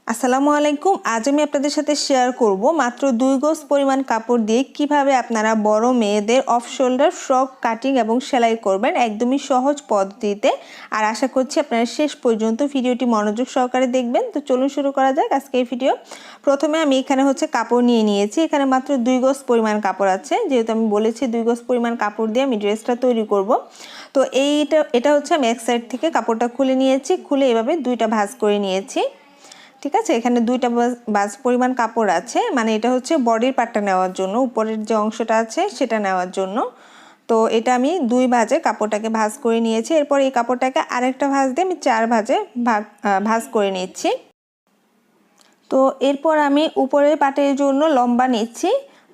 আসসালামু আলাইকুম। আজ আমি আপনাদের সাথে শেয়ার করব মাত্র 2 গজ পরিমাণ কাপড় দিয়ে কিভাবে আপনারা বড় মেয়েদের অফ শোল্ডার ফ্রক কাটিং এবং সেলাই করবেন একদমই সহজ পদ্ধতিতে। আর আশা করছি আপনারা শেষ পর্যন্ত ভিডিওটি মনোযোগ সহকারে দেখবেন। তো চলুন শুরু করা যাক আজকে এই ভিডিও। প্রথমে আমি এখানে কাপড় নিয়ে নিয়েছি। এখানে মাত্র 2 গজ পরিমাণ কাপড় আছে, যেহেতু আমি বলেছি 2 গজ পরিমাণ কাপড় দিয়ে আমি ড্রেসটা তৈরি করব। তো এটা আমি এক সাইড থেকে কাপড়টা খুলে নিয়েছি, খুলে এভাবে দুইটা ভাঁজ করে নিয়েছি। ঠিক আছে, এখানে দুইটা ভাঁজ পরিমাণ কাপড় আছে, মানে এটা বডির পার্টটা নেওয়ার জন্য, উপরের যে অংশটা আছে সেটা নেওয়ার জন্য। তো এটা আমি 2 ভাঁজে কাপড়টাকে ভাঁজ করে নিয়েছি। এরপর এই কাপড়টাকে আরেকটা ভাঁজ দিয়ে আমি 4 ভাঁজে ভাঁজ করে নিচ্ছি। তো এরপর আমি উপরের পাটের জন্য লম্বা নিচ্ছি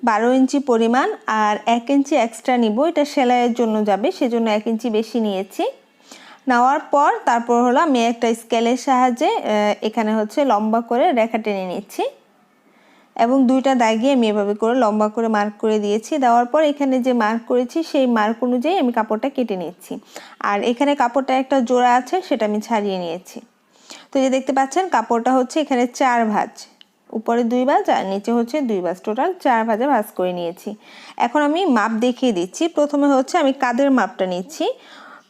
12 ইঞ্চি পরিমাণ, আর 1 ইঞ্চি এক্সট্রা নিব, এটা সেলাইয়ের জন্য যাবে, সেজন্য 1 ইঞ্চি বেশি নিয়েছি। নেওয়ার পর তারপর আমি একটা স্কেলের সাহায্যে এখানে লম্বা করে রেখা টেনে নিচ্ছি এবং দুইটা দাগিয়ে আমি এভাবে করে লম্বা করে মার্ক করে দিয়েছি। দেওয়ার পর এখানে যে মার্ক করেছি সেই মার্ক অনুযায়ী আমি কাপড়টা কেটে নিচ্ছি। আর এখানে কাপড়টা একটা জোড়া আছে, সেটা আমি ছাড়িয়ে নিয়েছি। তো যে দেখতে পাচ্ছেন কাপড়টা এখানে 4 ভাঁজ, উপরে 2 ভাঁজ আর নিচে 2 ভাঁজ, টোটাল 4 ভাঁজে ভাঁজ করে নিয়েছি। এখন আমি মাপ দেখিয়ে দিচ্ছি। প্রথমে আমি কাঁধের মাপটা নিচ্ছি।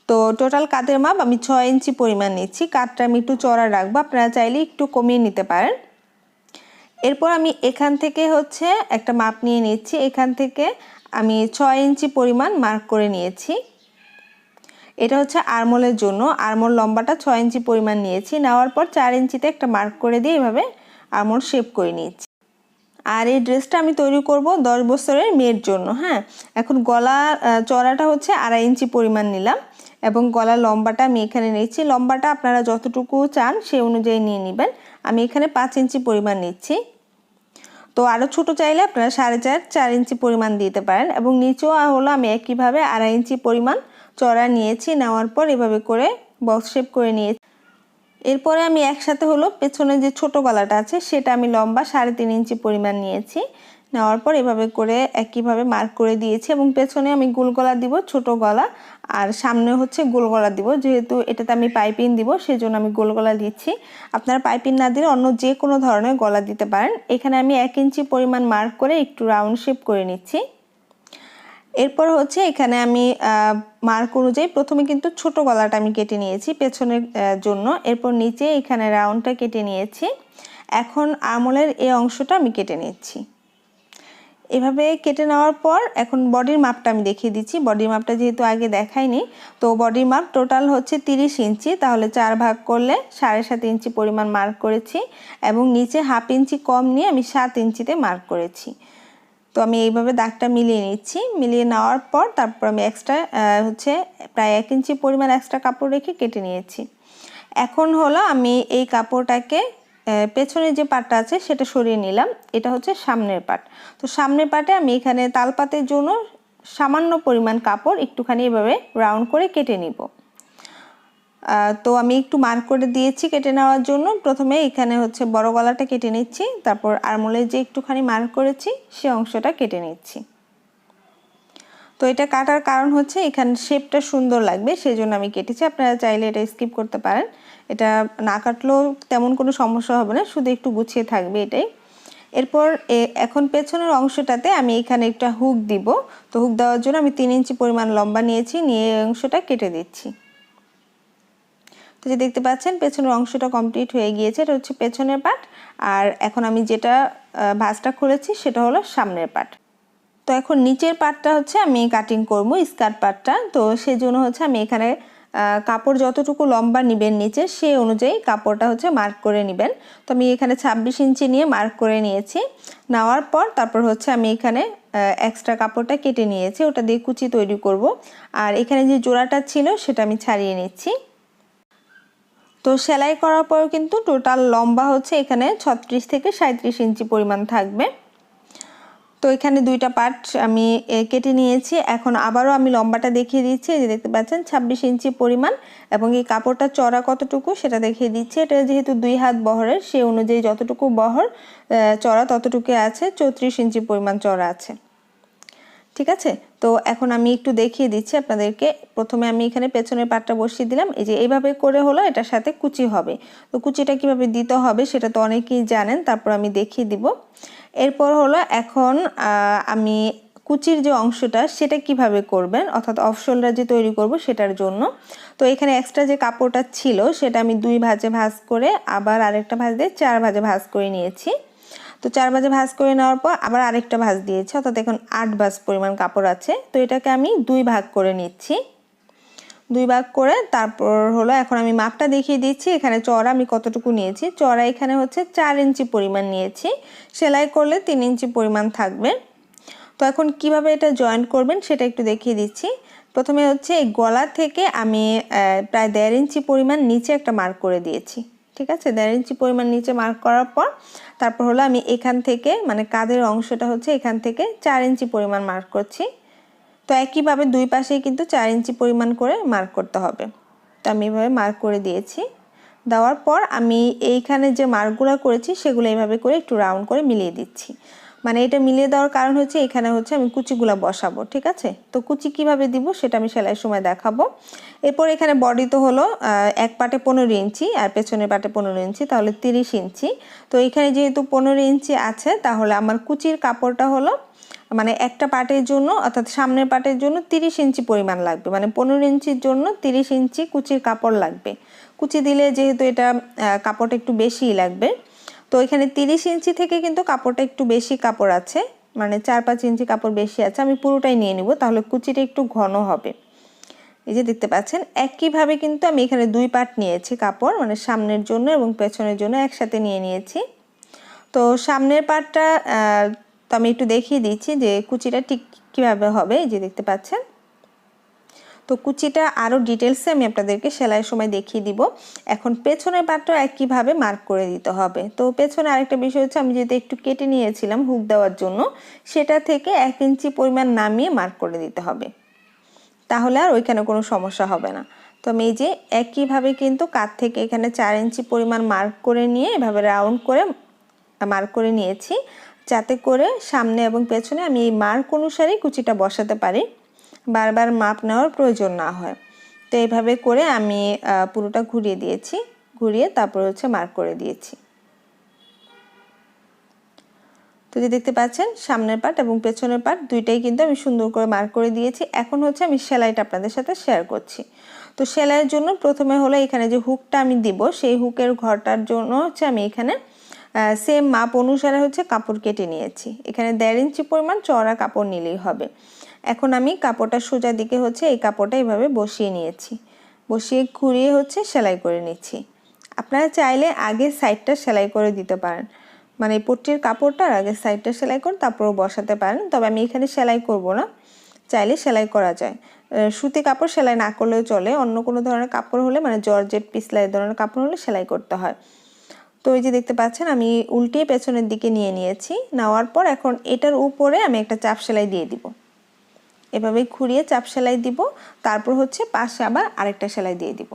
তো টোটাল কাঁধের মাপ আমি 6 ইঞ্চি পরিমাণ নিচ্ছি। কাঁধটা আমি একটু চড়া রাখবো, আপনারা চাইলে একটু কমিয়ে নিতে পারেন। এরপর আমি এখান থেকে একটা মাপ নিয়ে নিচ্ছি। এখান থেকে আমি 6 ইঞ্চি পরিমাণ মার্ক করে নিয়েছি। এটা আরমোলের জন্য, আরমোল লম্বাটা 6 ইঞ্চি পরিমাণ নিয়েছি। নেওয়ার পর 4 ইঞ্চিতে একটা মার্ক করে দিয়ে এভাবে আরমোল শেপ করে নিয়েছি। আর এই ড্রেসটা আমি তৈরি করব 10 বছরের মেয়ের জন্য। হ্যাঁ, এখন গলা চড়াটা 2.5 ইঞ্চি পরিমাণ নিলাম এবং গলা লম্বাটা আমি এখানে নিচ্ছি। লম্বাটা আপনারা যতটুকু চান সেই অনুযায়ী নিয়ে নেবেন। আমি এখানে 5 ইঞ্চি পরিমাণ নিচ্ছি। তো আরও ছোট চাইলে আপনারা 4.5 ইঞ্চি পরিমাণ দিতে পারেন। এবং নিচেও আমি একইভাবে 2.5 ইঞ্চি পরিমাণ চড়া নিয়েছি। নেওয়ার পর এভাবে করে বক্স শেপ করে নিয়েছি। এরপরে আমি একসাথে পেছনে যে ছোট গলাটা আছে সেটা আমি লম্বা 3.5 ইঞ্চি পরিমাণ নিয়েছি। নেওয়ার পর এভাবে করে একইভাবে মার্ক করে দিয়েছি এবং পেছনে আমি গোল গলা দিব, ছোট গলা, আর সামনে গোল গলা দিব। যেহেতু এটাতে আমি পাইপিং দিব সেজন্য আমি গোল গলা দিচ্ছি। আপনারা পাইপিং না দিলে অন্য যে কোনো ধরনের গলা দিতে পারেন। এখানে আমি 1 ইঞ্চি পরিমাণ মার্ক করে একটু রাউন্ড শেপ করে নিচ্ছি। এরপর এখানে আমি মার্ক অনুযায়ী প্রথমে কিন্তু ছোট গলাটা আমি কেটে নিয়েছি পেছনের জন্য। এরপর নিচে এখানে রাউন্ডটা কেটে নিয়েছি। এখন আরমোলের এই অংশটা আমি কেটে নিচ্ছি। এভাবে কেটে নেওয়ার পর এখন বডির মাপটা আমি দেখিয়ে দিচ্ছি। বডির মাপটা যেহেতু আগে দেখাইনি, তো বডির মাপ টোটাল 30 ইঞ্চি, তাহলে 4 ভাগ করলে 7.5 ইঞ্চি পরিমাণ মার্ক করেছি এবং নিচে 1/2 ইঞ্চি কম নিয়ে আমি 7 ইঞ্চিতে মার্ক করেছি। তো আমি এইভাবে দাগটা মিলিয়ে নিচ্ছি। মিলিয়ে নেওয়ার পর তারপর আমি এক্সট্রা প্রায় 1 ইঞ্চি পরিমাণ এক্সট্রা কাপড় রেখে কেটে নিয়েছি। এখন আমি এই কাপড়টাকে পেছনে যে পাটটা আছে সেটা সরিয়ে নিলাম। এটা সামনের পাট। তো সামনের পাটে আমি এখানে তালপাতের জন্য সামান্য পরিমাণ কাপড় একটুখানি এভাবে রাউন্ড করে কেটে নিব। তো আমি একটু মার্ক করে দিয়েছি কেটে নেওয়ার জন্য। প্রথমে এখানে বড় গলাটা কেটে নিচ্ছি, তারপর আরমোলে যে একটুখানি মার্ক করেছি সে অংশটা কেটে নিচ্ছি। তো এটা কাটার কারণ এখানে শেপটা সুন্দর লাগবে, সেজন্য আমি কেটেছি। আপনারা চাইলে এটা স্কিপ করতে পারেন, এটা না কাটলেও তেমন কোনো সমস্যা হবে না, শুধু একটু গুছিয়ে থাকবে এটাই। এরপর এখন পেছনের অংশটাতে আমি এখানে একটা হুক দিব। তো হুক দেওয়ার জন্য আমি 3 ইঞ্চি পরিমাণ লম্বা নিয়েছি, নিয়ে এই অংশটা কেটে দিচ্ছি। তো যে দেখতে পাচ্ছেন পেছনের অংশটা কমপ্লিট হয়ে গিয়েছে। এটা পেছনের পাট। আর এখন আমি যেটা ভাঁজটা খুলেছি সেটা হলো সামনের পাট। তো এখন নিচের পাটটা আমি কাটিং করব, স্কার্ট পাটটা। তো সেই জন্য আমি এখানে কাপড় যতটুকু লম্বা নেবেন নিচে সেই অনুযায়ী কাপড়টা মার্ক করে নেবেন। তো আমি এখানে 26 ইঞ্চি নিয়ে মার্ক করে নিয়েছি। নেওয়ার পর তারপর আমি এখানে এক্সট্রা কাপড়টা কেটে নিয়েছি, ওটা দিয়ে কুচি তৈরি করব। আর এখানে যে জোড়াটা ছিল সেটা আমি ছাড়িয়ে নিচ্ছি। তো সেলাই করার পর কিন্তু টোটাল লম্বা এখানে 36 থেকে 37 ইঞ্চি পরিমাণ থাকবে। তো এখানে দুইটা পার্ট আমি কেটে নিয়েছি। এখন আবারও আমি লম্বাটা দেখিয়ে দিচ্ছি। এই যে দেখতে পাচ্ছেন 26 ইঞ্চি পরিমাণ, এবং এই কাপড়টা চড়া কতটুকু সেটা দেখিয়ে দিচ্ছি। এটা যেহেতু 2 হাত বহরের, সেই অনুযায়ী যতটুকু বহর চড়া ততটুকু আছে, 34 ইঞ্চি পরিমাণ চড়া আছে। ঠিক আছে। তো এখন আমি একটু দেখিয়ে দিচ্ছি আপনাদেরকে। প্রথমে আমি এখানে পেছনের পাটটা বসিয়ে দিলাম, এই যে এইভাবে করে হলো এটার সাথে কুচি হবে। তো কুচিটা কিভাবে দিতে হবে সেটা তো অনেকেই জানেন, তারপর আমি দেখিয়ে দিব। এরপর হলো এখন আমি কুচির যে অংশটা সেটা কিভাবে করবেন, অর্থাৎ অফ শোল্ডার যে তৈরি করব সেটার জন্য। তো এখানে এক্সট্রা যে কাপড়টা ছিল সেটা আমি 2 ভাঁজে ভাঁজ করে আবার আরেকটা ভাঁজ দিয়ে 4 ভাঁজে ভাঁজ করে নিয়েছি। তো 4 ভাঁজে ভাঁজ করে নেওয়ার পর আবার আরেকটা ভাঁজ দিয়েছি, অর্থাৎ এখন 8 ভাঁজ পরিমাণ কাপড় আছে। তো এটাকে আমি 2 ভাগ করে নিচ্ছি। 2 ভাগ করে তারপর হলো এখন আমি মাপটা দেখিয়ে দিচ্ছি। এখানে চওড়া আমি কতটুকু নিয়েছি, চওড়া এখানে হচ্ছে 4 ইঞ্চি পরিমাণ নিয়েছি, সেলাই করলে 3 ইঞ্চি পরিমাণ থাকবে। তো এখন কিভাবে এটা জয়েন্ট করবেন সেটা একটু দেখিয়ে দিচ্ছি। প্রথমে হচ্ছে এই গলা থেকে আমি প্রায় 1.5 ইঞ্চি পরিমাণ নিচে একটা মার্ক করে দিয়েছি। ঠিক আছে, 1.5 ইঞ্চি পরিমাণ নিচে মার্ক করার পর তারপর হলো আমি এখান থেকে মানে কাঁধের অংশটা হচ্ছে এখান থেকে 4 ইঞ্চি পরিমাণ মার্ক করছি। তো একইভাবে দুই পাশেই কিন্তু 4 ইঞ্চি পরিমাণ করে মার্ক করতে হবে। তো আমি এভাবে মার্ক করে দিয়েছি। দেওয়ার পর আমি এইখানে যে মার্কগুলো করেছি সেগুলো এইভাবে করে একটু রাউন্ড করে মিলিয়ে দিচ্ছি। মানে এটা মিলিয়ে দেওয়ার কারণ হচ্ছে এখানে হচ্ছে আমি কুচিগুলো বসাবো। ঠিক আছে, তো কুচি কিভাবে দিব সেটা আমি সেলাইয়ের সময় দেখাবো। এরপর এখানে বডি তো হলো এক পাটে 15 ইঞ্চি আর পেছনের পাটে 15 ইঞ্চি, তাহলে 30 ইঞ্চি। তো এখানে যেহেতু 15 ইঞ্চি আছে তাহলে আমার কুচির কাপড়টা হলো মানে একটা পাটের জন্য অর্থাৎ সামনের পাটের জন্য 30 ইঞ্চি পরিমাণ লাগবে, মানে 15 ইঞ্চির জন্য 30 ইঞ্চি কুচির কাপড় লাগবে। কুচি দিলে যেহেতু এটা কাপড়টা একটু বেশিই লাগবে। তো এখানে 30 ইঞ্চি থেকে কিন্তু কাপড়টা একটু বেশি কাপড় আছে, মানে 4-5 ইঞ্চি কাপড় বেশি আছে। আমি পুরোটাই নিয়ে নিব, তাহলে কুচিটা একটু ঘন হবে। এই যে দেখতে পাচ্ছেন একইভাবে কিন্তু আমি এখানে 2 পাট নিয়েছি কাপড়, মানে সামনের জন্য এবং পেছনের জন্য একসাথে নিয়ে নিয়েছি। তো সামনের পাটটা তো আমি একটু দেখিয়ে দিচ্ছি যে কুচিটা ঠিক কীভাবে হবে। এই যে দেখতে পাচ্ছেন। তো কুচিটা আরও ডিটেলসে আমি আপনাদেরকে সেলাইয়ের সময় দেখিয়ে দিব। এখন পেছনের পাটটাও একইভাবে মার্ক করে দিতে হবে। তো পেছনে আরেকটা বিষয় হচ্ছে আমি যেহেতু একটু কেটে নিয়েছিলাম হুক দেওয়ার জন্য, সেটা থেকে 1 ইঞ্চি পরিমাণ নামিয়ে মার্ক করে দিতে হবে, তাহলে আর ওইখানে কোনো সমস্যা হবে না। তো আমি এই যে একইভাবে কিন্তু কাঁধ থেকে এখানে 4 ইঞ্চি পরিমাণ মার্ক করে নিয়ে এভাবে রাউন্ড করে মার্ক করে নিয়েছি, যাতে করে সামনে এবং পেছনে আমি এই মার্ক অনুসারেই কুচিটা বসাতে পারি, বারবার মাপ নেওয়ার প্রয়োজন না হয়। তো এইভাবে করে আমি পুরোটা ঘুরিয়ে দিয়েছি, ঘুরিয়ে তারপর হচ্ছে মার্ক করে দিয়েছি। তো যে দেখতে পাচ্ছেন সামনের পার্ট এবং পেছনের পার্ট দুইটাই কিন্তু আমি সুন্দর করে মার্ক করে দিয়েছি। এখন হচ্ছে আমি সেলাইটা আপনাদের সাথে শেয়ার করছি। তো সেলাইয়ের জন্য প্রথমে হলো এখানে যে হুকটা আমি দিব সেই হুকের ঘরটার জন্য হচ্ছে আমি এখানে সেম মাপ অনুসারে হচ্ছে কাপড় কেটে নিয়েছি। এখানে 1.5 ইঞ্চি পরিমাণ চওড়া কাপড় নিলেই হবে। এখন আমি কাপড়টা সোজা দিকে হচ্ছে এই কাপড়টা এইভাবে বসিয়ে নিয়েছি, বসিয়ে ঘুরিয়ে হচ্ছে সেলাই করে নিচ্ছি। আপনারা চাইলে আগে সাইডটা সেলাই করে দিতে পারেন, মানে পট্টির কাপড়টার আগে সাইডটা সেলাই করে তারপরও বসাতে পারেন, তবে আমি এখানে সেলাই করব না। চাইলে সেলাই করা যায়, সুতি কাপড় সেলাই না করলেও চলে, অন্য কোনো ধরনের কাপড় হলে মানে জর্জেট পিছলা এই ধরনের কাপড় হলে সেলাই করতে হয়। তো এই যে দেখতে পাচ্ছেন আমি উল্টিয়ে পেছনের দিকে নিয়ে নিয়েছি। নেওয়ার পর এখন এটার উপরে আমি একটা চাপ সেলাই দিয়ে দিব, এভাবে ঘুরিয়ে চাপ সেলাই দিব, তারপর হচ্ছে পাশে আবার আরেকটা সেলাই দিয়ে দিব।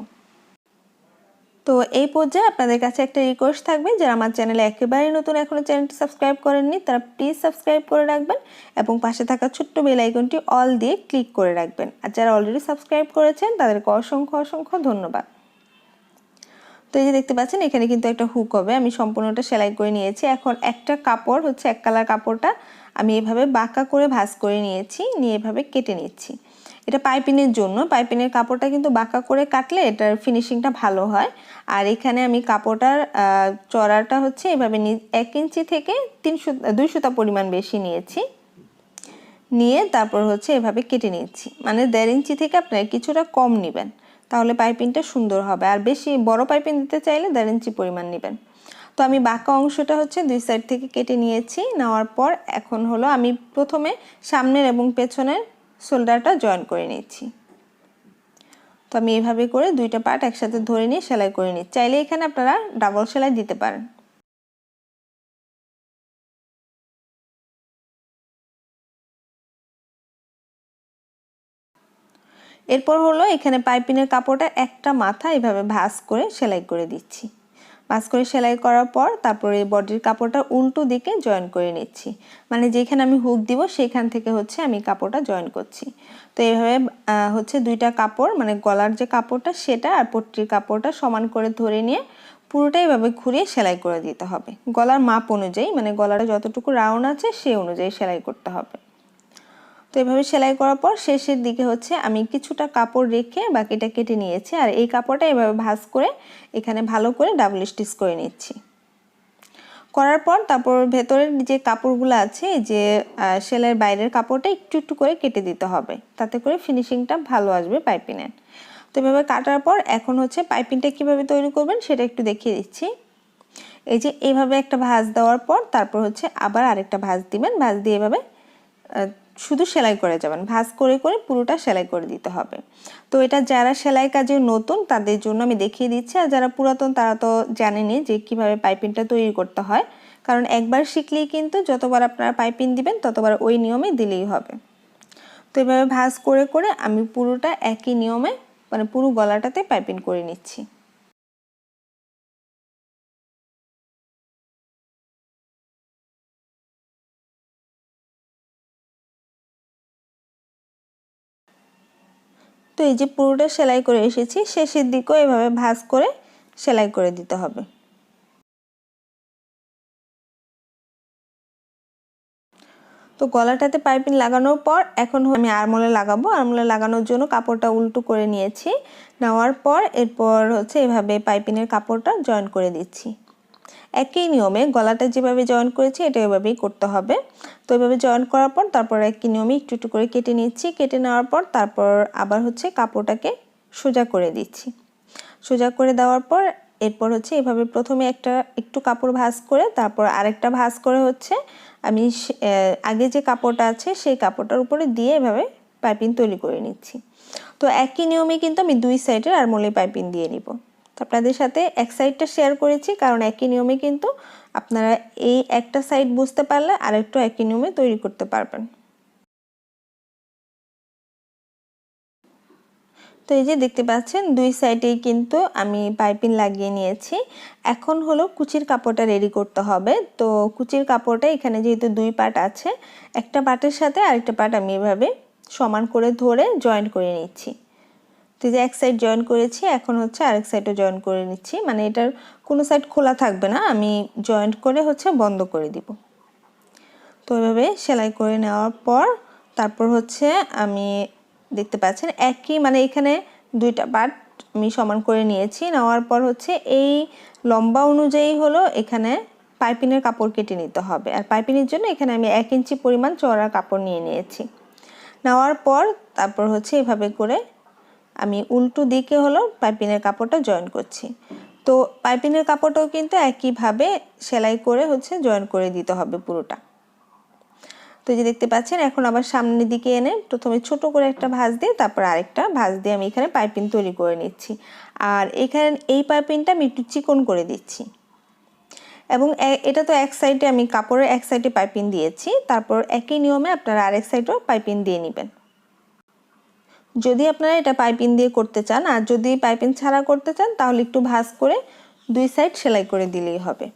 তো এই পর্যায়ে আপনাদের কাছে একটা রিকোয়েস্ট থাকবে, যারা আমার চ্যানেলে একেবারেই নতুন এখনো চ্যানেলটি সাবস্ক্রাইব করেননি তারা প্লিজ সাবস্ক্রাইব করে রাখবেন এবং পাশে থাকা ছোট্ট বেল আইকনটি অল দিয়ে ক্লিক করে রাখবেন। আর যারা অলরেডি সাবস্ক্রাইব করেছেন তাদেরকে অসংখ্য অসংখ্য ধন্যবাদ। তো এই যে দেখতে পাচ্ছেন এখানে কিন্তু একটা হুক হবে, আমি সম্পূর্ণটা সেলাই করে নিয়েছি। এখন একটা কাপড় হচ্ছে এক কালার কাপড়টা আমি এভাবে বাঁকা করে ভাঁজ করে নিয়েছি, নিয়ে এভাবে কেটে নিচ্ছি। এটা পাইপিনের জন্য, পাইপিনের কাপড়টা কিন্তু বাঁকা করে কাটলে এটার ফিনিশিংটা ভালো হয়। আর এখানে আমি কাপড়টার চড়াটা হচ্ছে এভাবে 1 ইঞ্চি থেকে 2 সুতা পরিমাণ বেশি নিয়েছি, নিয়ে তারপর হচ্ছে এভাবে কেটে নিচ্ছি। মানে 1.5 ইঞ্চি থেকে আপনারা কিছুটা কম নেবেন, তাহলে পাইপিংটা সুন্দর হবে। আর বেশি বড় পাইপিং দিতে চাইলে 1.5 ইঞ্চি পরিমাণ নেবেন। তো আমি বাঁকা অংশটা হচ্ছে 2 সাইড থেকে কেটে নিয়েছি। নেওয়ার পর এখন হলো আমি প্রথমে সামনের এবং পেছনের শোল্ডারটা জয়েন করে নিচ্ছি। তো আমি এইভাবে করে দুইটা পার্ট একসাথে ধরে নিয়ে সেলাই করে নিচ্ছি। চাইলে এখানে আপনারা ডাবল সেলাই দিতে পারেন। এরপর হলো এখানে পাইপিনের কাপড়টা একটা মাথা এভাবে ভাঁজ করে সেলাই করে দিচ্ছি। ভাঁজ করে সেলাই করার পর তারপরে বডির কাপড়টা উল্টো দিকে জয়েন করে নিচ্ছি, মানে যেখানে আমি হুক দিব সেখান থেকে হচ্ছে আমি কাপড়টা জয়েন করছি। তো এইভাবে হচ্ছে দুইটা কাপড়, মানে গলার যে কাপড়টা সেটা আর পট্টির কাপড়টা সমান করে ধরে নিয়ে পুরোটাই এভাবে ঘুরিয়ে সেলাই করে দিতে হবে, গলার মাপ অনুযায়ী, মানে গলাটা যতটুকু রাউন্ড আছে সেই অনুযায়ী সেলাই করতে হবে। তো এভাবে সেলাই করার পর শেষের দিকে হচ্ছে আমি কিছুটা কাপড় রেখে বাকিটা কেটে নিয়েছি, আর এই কাপড়টা এভাবে ভাঁজ করে এখানে ভালো করে ডাবল স্টিচ করে নিচ্ছি। করার পর তারপর ভেতরের যে কাপড়গুলো আছে, যে সেলাইয়ের বাইরের কাপড়টা একটু একটু করে কেটে দিতে হবে, তাতে করে ফিনিশিংটা ভালো আসবে পাইপিংয়ের। তো এভাবে কাটার পর এখন হচ্ছে পাইপিংটা কিভাবে তৈরি করবেন সেটা একটু দেখিয়ে দিচ্ছি। এই যে এইভাবে একটা ভাঁজ দেওয়ার পর তারপর হচ্ছে আবার আরেকটা ভাঁজ দিবেন, ভাঁজ দিয়ে এভাবে শুধু সেলাই করে যাবেন, ভাঁজ করে করে পুরোটা সেলাই করে দিতে হবে। তো এটা যারা সেলাই কাজে নতুন তাদের জন্য আমি দেখিয়ে দিচ্ছি, আর যারা পুরাতন তারা তো জানেনই যে কিভাবে পাইপিংটা তৈরি করতে হয়, কারণ একবার শিখলেই কিন্তু যতবার আপনারা পাইপিং দিবেন ততবার ওই নিয়মে দিলেই হবে। তো এভাবে ভাঁজ করে করে আমি পুরোটা একই নিয়মে, মানে পুরো গলাটাতে পাইপিং করে নিচ্ছি। তো এই যে পুরোটা সেলাই করে এসেছি, শেষের দিকেও এভাবে ভাঁজ করে সেলাই করে দিতে হবে। তো গলাটাতে পাইপিং লাগানোর পর এখন আমি আরমোলে লাগাবো। আরমোলে লাগানোর জন্য কাপড়টা উল্টো করে নিয়েছি, নেওয়ার পর এরপর হচ্ছে এভাবে পাইপিংয়ের কাপড়টা জয়েন করে দিচ্ছি। একই নিয়মে গলাটা যেভাবে জয়েন করেছি এটা এভাবেই করতে হবে। তো এভাবে জয়েন করার পর তারপর একই নিয়মে একটু একটু করে কেটে নিচ্ছি। কেটে নেওয়ার পর তারপর আবার হচ্ছে কাপড়টাকে সোজা করে দিচ্ছি। সোজা করে দেওয়ার পর এরপর হচ্ছে এভাবে প্রথমে একটু কাপড় ভাঁজ করে তারপর আরেকটা ভাঁজ করে হচ্ছে আমি আগে যে কাপড়টা আছে সেই কাপড়টার উপরে দিয়ে এভাবে পাইপিং তৈরি করে নিচ্ছি। তো একই নিয়মে কিন্তু আমি দুই সাইডের আরমোলে পাইপিং দিয়ে নিব। তো আপনাদের সাথে এক সাইডটা শেয়ার করেছি কারণ একই নিয়মে কিন্তু আপনারা এই একটা সাইড বুঝতে পারলে আরেকটু একই নিয়মে তৈরি করতে পারবেন। তো এই যে দেখতে পাচ্ছেন দুই সাইডেই কিন্তু আমি পাইপিং লাগিয়ে নিয়েছি। এখন হলো কুচির কাপড়টা রেডি করতে হবে। তো কুচির কাপড়টা এখানে যেহেতু দুই পার্ট আছে, একটা পার্টের সাথে আরেকটা পার্ট আমি এভাবে সমান করে ধরে জয়েন্ট করে নিচ্ছি। তো যে এক সাইড জয়েন করেছি, এখন হচ্ছে আরেক সাইডও জয়েন করে নিচ্ছি, মানে এটার কোনো সাইড খোলা থাকবে না, আমি জয়েন্ট করে হচ্ছে বন্ধ করে দিব। তো এভাবে সেলাই করে নেওয়ার পর তারপর হচ্ছে আমি দেখতে পাচ্ছেন একই, মানে এখানে দুইটা পার্ট আমি সমান করে নিয়েছি। নেওয়ার পর হচ্ছে এই লম্বা অনুযায়ী হলো এখানে পাইপিংয়ের কাপড় কেটে নিতে হবে, আর পাইপিংয়ের জন্য এখানে আমি 1 ইঞ্চি পরিমাণ চওড়া কাপড় নিয়ে নিয়েছি। নেওয়ার পর তারপর হচ্ছে এভাবে করে আমি উল্টো দিকে হলো পাইপিংয়ের কাপড়টা জয়েন করছি। তো পাইপিংয়ের কাপড়টাও কিন্তু একইভাবে সেলাই করে হচ্ছে জয়েন করে দিতে হবে পুরোটা। তো যে দেখতে পাচ্ছেন এখন আবার সামনের দিকে এনে প্রথমে ছোট করে একটা ভাঁজ দিয়ে তারপর আরেকটা ভাঁজ দিয়ে আমি এখানে পাইপিং তৈরি করে নিচ্ছি। আর এখানে এই পাইপিংটা আমি একটু চিকন করে দিচ্ছি, এবং এটা তো এক সাইডে আমি কাপড়ের এক সাইডে পাইপিং দিয়েছি, তারপর একই নিয়মে আপনারা আরেক সাইডেও পাইপিং দিয়ে নেবেন। যদি আপনারা এটা পাইপিং দিয়ে করতে চান, আর যদি পাইপিং ছাড়া করতে চান তাহলে একটু ভাঁজ করে দুই সাইড সেলাই করে দিলেই হবে।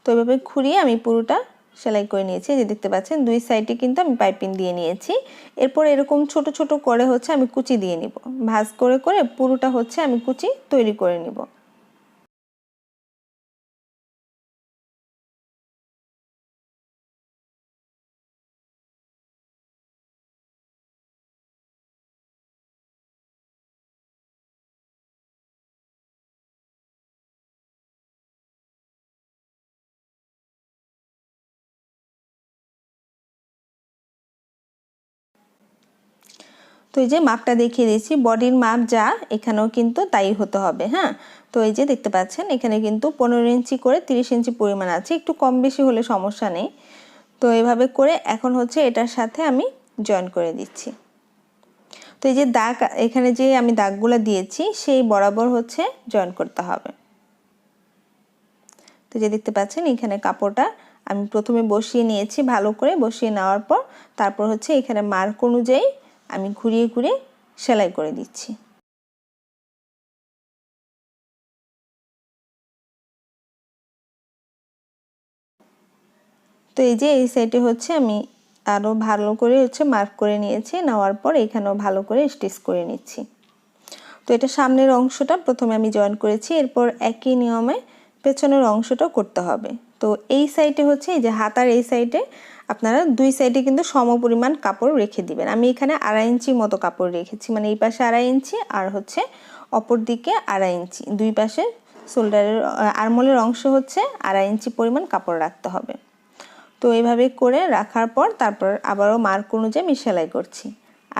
তো এভাবে ঘুরিয়ে আমি পুরোটা সেলাই করে নিয়েছি, যে দেখতে পাচ্ছেন দুই সাইডে কিন্তু আমি পাইপিং দিয়ে নিয়েছি। এরপর এরকম ছোট ছোট করে হচ্ছে আমি কুচি দিয়ে নিব, ভাঁজ করে করে পুরোটা হচ্ছে আমি কুচি তৈরি করে নিব। তো এই যে মাপটা দেখিয়ে দিয়েছি, বডির মাপ যা এখানেও কিন্তু তাই হতে হবে। হ্যাঁ, তো এই যে দেখতে পাচ্ছেন এখানে কিন্তু 15 ইঞ্চি করে 30 ইঞ্চি পরিমাণ আছে, একটু কম বেশি হলে সমস্যা নেই। তো এভাবে করে এখন হচ্ছে এটার সাথে আমি জয়েন করে দিচ্ছি। তো এই যে দাগ এখানে যে আমি দাগগুলো দিয়েছি সেই বরাবর হচ্ছে জয়েন করতে হবে। তো যে দেখতে পাচ্ছেন এখানে কাপড়টা আমি প্রথমে বসিয়ে নিয়েছি, ভালো করে বসিয়ে নেওয়ার পর তারপর হচ্ছে এখানে মার্ক অনুযায়ী আমি ঘুরিয়ে ঘুরিয়ে সেলাই করে দিচ্ছি। তো এই যে এই সাইডে হচ্ছে আমি আরও ভালো করে হচ্ছে মার্ক করে নিয়েছি, নেওয়ার পর এখানেও ভালো করে স্টিচ করে নিচ্ছি। তো এটা সামনের অংশটা প্রথমে আমি জয়েন করেছি, এরপর একই নিয়মে পেছনের অংশটাও করতে হবে। তো এই সাইডে হচ্ছে এই যে হাতার এই সাইডে আপনারা দুই সাইডে কিন্তু সমপরিমাণ কাপড় রেখে দিবেন। আমি এখানে 2.5 ইঞ্চি মতো কাপড় রেখেছি, মানে এই পাশে 2.5 ইঞ্চি আর হচ্ছে অপর দিকে 2.5 ইঞ্চি, দুই পাশে শোল্ডারের আর্মহোলের অংশ হচ্ছে 2.5 ইঞ্চি পরিমাণ কাপড় রাখতে হবে। তো এইভাবে করে রাখার পর তারপর আবারও মার্ক অনুযায়ী আমি সেলাই করছি,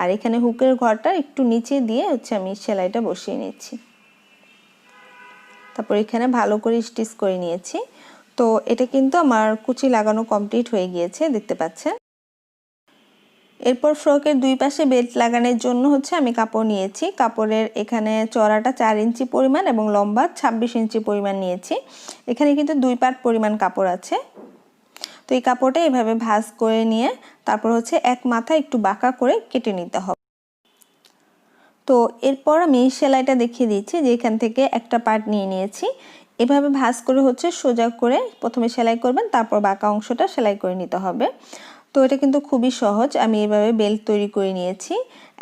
আর এখানে হুকের ঘরটা একটু নিচে দিয়ে হচ্ছে আমি সেলাইটা বসিয়ে নিচ্ছি। তারপর এখানে ভালো করে স্টিচ করে নিয়েছি। তো এটা কিন্তু আমার কুচি লাগানো কমপ্লিট হয়ে গিয়েছে, দেখতে পাচ্ছেন। এরপর ফ্রকের দুই পাশে বেল্ট লাগানোর জন্য হচ্ছে আমি কাপড় নিয়েছি। কাপড়ের এখানে চওড়াটা 4 ইঞ্চি পরিমাণ এবং লম্বা 26 ইঞ্চি পরিমাণ নিয়েছি। এখানে কিন্তু 2 পার্ট পরিমাণ কাপড় আছে। তো এই কাপড়টা এভাবে ভাঁজ করে নিয়ে তারপর হচ্ছে এক মাথা একটু বাঁকা করে কেটে নিতে হবে। তো এরপর আমি সেলাইটা দেখিয়ে দিচ্ছি, যে এখান থেকে একটা পার্ট নিয়ে নিয়েছি, এভাবে ভাঁজ করে হচ্ছে সোজা করে প্রথমে সেলাই করবেন, তারপর বাঁকা অংশটা সেলাই করে নিতে হবে। তো এটা কিন্তু খুবই সহজ, আমি এভাবে বেল্ট তৈরি করে নিয়েছি।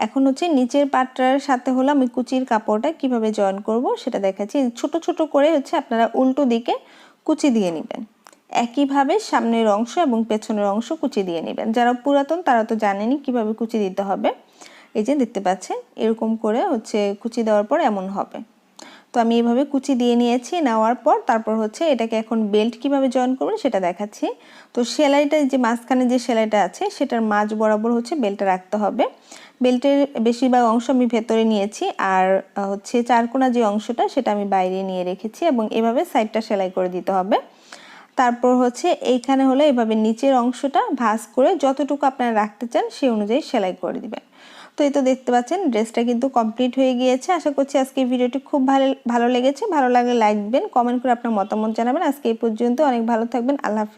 এখন হচ্ছে নিচের পাটটার সাথে হলো আমি কুচির কাপড়টা কিভাবে জয়েন করব সেটা দেখাচ্ছি। ছোট ছোট করে হচ্ছে আপনারা উল্টো দিকে কুচি দিয়ে নেবেন, একইভাবে সামনের অংশ এবং পেছনের অংশ কুচি দিয়ে নেবেন। যারা পুরাতন তারা তো জানেনই কিভাবে কুচি দিতে হবে। এই যে দেখতে পাচ্ছেন এরকম করে হচ্ছে কুচি দেওয়ার পর এমন হবে। তো আমি এইভাবে কুচি দিয়ে নিয়েছি, নেওয়ার পর তারপর হচ্ছে এটাকে এখন বেল্ট কিভাবে জয়েন করবেন সেটা দেখাচ্ছি। তো সেলাইটা যে মাঝখানে যে সেলাইটা আছে সেটার মাঝ বরাবর হচ্ছে বেল্টটা রাখতে হবে। বেল্টের বেশিরভাগ অংশ আমি ভেতরে নিয়েছি, আর হচ্ছে চারকোনা যে অংশটা সেটা আমি বাইরে নিয়ে রেখেছি, এবং এভাবে সাইডটা সেলাই করে দিতে হবে। তারপর হচ্ছে এইখানে হলো এভাবে নিচের অংশটা ভাঁজ করে যতটুকু আপনারা রাখতে চান সেই অনুযায়ী সেলাই করে দিবেন। তো এই তো দেখতে পাচ্ছেন ড্রেসটা কিন্তু কমপ্লিট হয়ে গিয়েছে। আশা করছি আজকে ভিডিওটি খুব ভালো লেগেছে। ভালো লাগলে লাইক দিবেন, কমেন্ট করে আপনার মতামত জানাবেন। আজকে এই পর্যন্ত, অনেক ভালো থাকবেন। আল্লাহ হাফেজ।